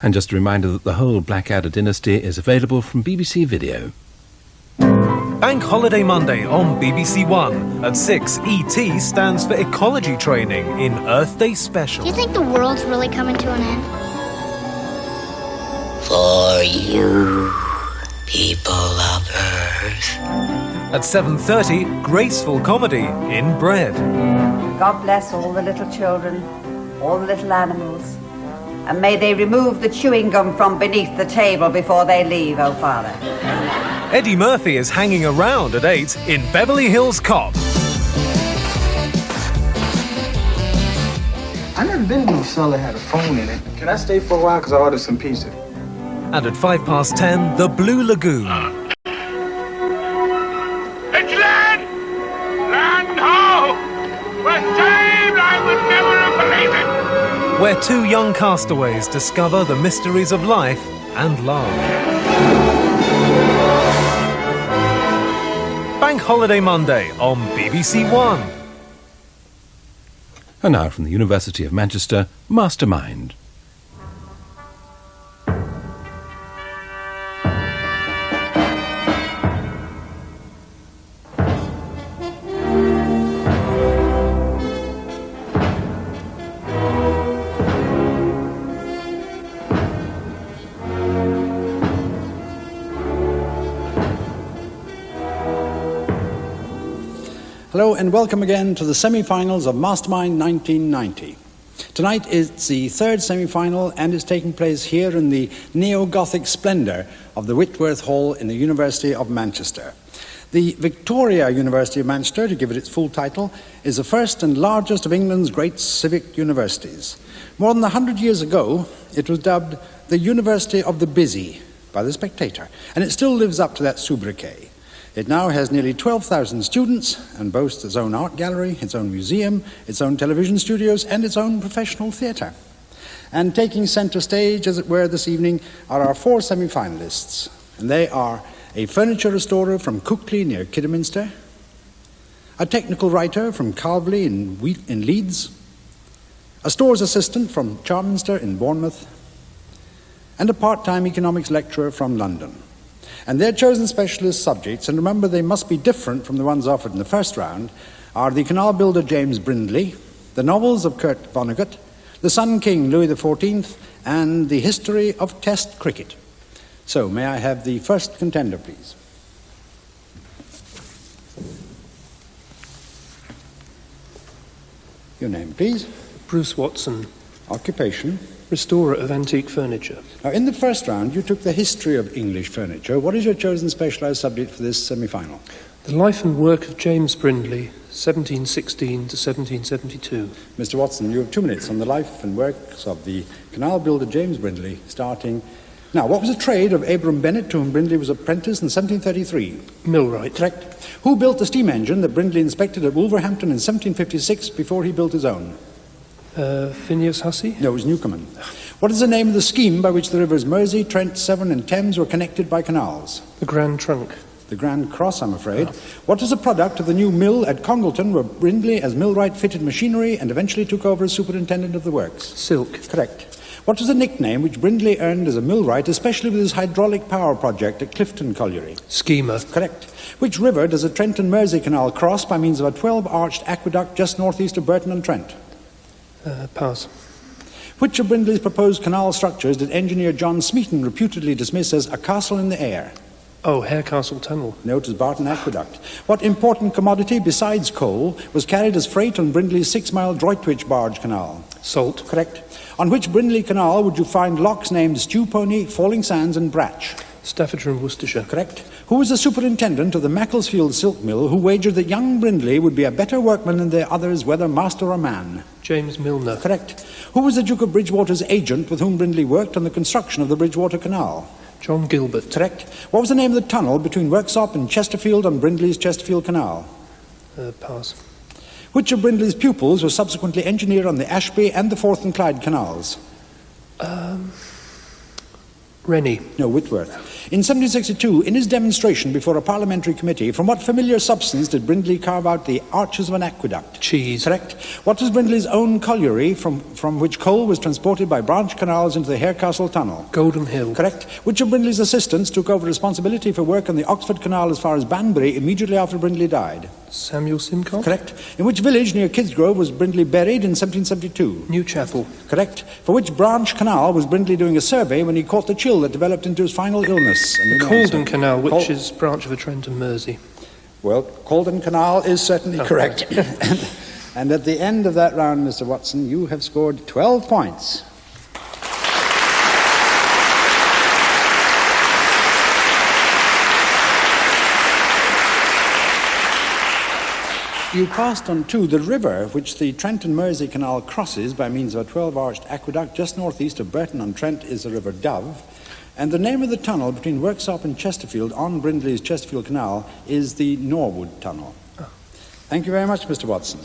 And just a reminder that the whole Blackadder dynasty is available from BBC Video. Bank Holiday Monday on BBC One. At 6, ET stands for Ecology Training in Earth Day Special. Do you think the world's really coming to an end? For you, people of Earth. At 7:30, Graceful Comedy in Bread. God bless all the little children, all the little animals. And may they remove the chewing gum from beneath the table before they leave, oh Father. Eddie Murphy is hanging around at 8 in Beverly Hills Cop. I never been to no cell that had a phone in it. Can I stay for a while? Because I ordered some pizza. And at 10:05, The Blue Lagoon. It's land! Land ho! When saved, I would never have believed it! Where two young castaways discover the mysteries of life and love. Bank Holiday Monday on BBC One. And now from the University of Manchester, Mastermind. Hello and welcome again to the semi-finals of Mastermind 1990. Tonight is the third semi-final and is taking place here in the neo-Gothic splendour of the Whitworth Hall in the University of Manchester. The Victoria University of Manchester, to give it its full title, is the first and largest of England's great civic universities. More than 100 years ago, it was dubbed the University of the Busy by The Spectator, and it still lives up to that sobriquet. It now has nearly 12,000 students and boasts its own art gallery, its own museum, its own television studios, and its own professional theatre. And taking centre stage, as it were, this evening are our four semi-finalists. And they are a furniture restorer from Cookley near Kidderminster, a technical writer from Calverley in Leeds, a stores assistant from Charminster in Bournemouth, and a part-time economics lecturer from London. And their chosen specialist subjects, and remember they must be different from the ones offered in the first round, are the canal builder James Brindley, the novels of Kurt Vonnegut, the Sun King Louis XIV, and the history of Test cricket. So, may I have the first contender, please? Your name, please? Bruce Watson. Occupation? Restorer of antique furniture. Now, in the first round, you took the history of English furniture. What is your chosen specialised subject for this semi-final? The life and work of James Brindley, 1716 to 1772. Mr. Watson, you have 2 minutes on the life and works of the canal builder James Brindley, starting now. What was the trade of Abram Bennett, to whom Brindley was apprenticed in 1733? Millwright. Correct. Who built the steam engine that Brindley inspected at Wolverhampton in 1756 before he built his own? Phineas Hussey? No, it was Newcomen. What is the name of the scheme by which the rivers Mersey, Trent, Severn and Thames were connected by canals? The Grand Trunk. The Grand Cross, I'm afraid. What is the product of the new mill at Congleton, where Brindley, as millwright, fitted machinery and eventually took over as superintendent of the works? Silk. Correct. What was the nickname which Brindley earned as a millwright, especially with his hydraulic power project at Clifton Colliery? Schemer. Correct. Which river does the Trent and Mersey Canal cross by means of a 12-arched aqueduct just northeast of Burton-on-Trent? Pass. Which of Brindley's proposed canal structures did engineer John Smeaton reputedly dismiss as a castle in the air? Oh, Harecastle Tunnel. No, it was Barton Aqueduct. What important commodity besides coal was carried as freight on Brindley's 6-mile Droitwich barge canal? Salt. Correct. On which Brindley canal would you find locks named Stew Pony, Falling Sands and Bratch? Staffordshire and Worcestershire. Correct. Who was the superintendent of the Macclesfield silk mill who wagered that young Brindley would be a better workman than the others, whether master or man? James Milner. Correct. Who was the Duke of Bridgewater's agent with whom Brindley worked on the construction of the Bridgewater Canal? John Gilbert. Correct. What was the name of the tunnel between Worksop and Chesterfield on Brindley's Chesterfield Canal? Pass. Which of Brindley's pupils was subsequently engineer on the Ashby and the Forth and Clyde canals? Rennie. No, Whitworth. In 1762, in his demonstration before a parliamentary committee, from what familiar substance did Brindley carve out the arches of an aqueduct? Cheese. Correct. What was Brindley's own colliery from which coal was transported by branch canals into the Harecastle Tunnel? Golden Hill. Correct. Which of Brindley's assistants took over responsibility for work on the Oxford Canal as far as Banbury immediately after Brindley died? Samuel Simcoe. Correct. In which village near Kidsgrove was Brindley buried in 1772? Newchapel. Correct. For which branch canal was Brindley doing a survey when he caught the chill that developed into his final illness? The Calden Canal, which is branch of the Trent and Mersey. Well, Calden Canal is certainly correct. And at the end of that round, Mr. Watson, you have scored 12 points. You passed on to the river which the Trent and Mersey Canal crosses by means of a 12-arched aqueduct just northeast of Burton-on-Trent is the River Dove, and the name of the tunnel between Worksop and Chesterfield on Brindley's Chesterfield Canal is the Norwood Tunnel. Thank you very much, Mr. Watson.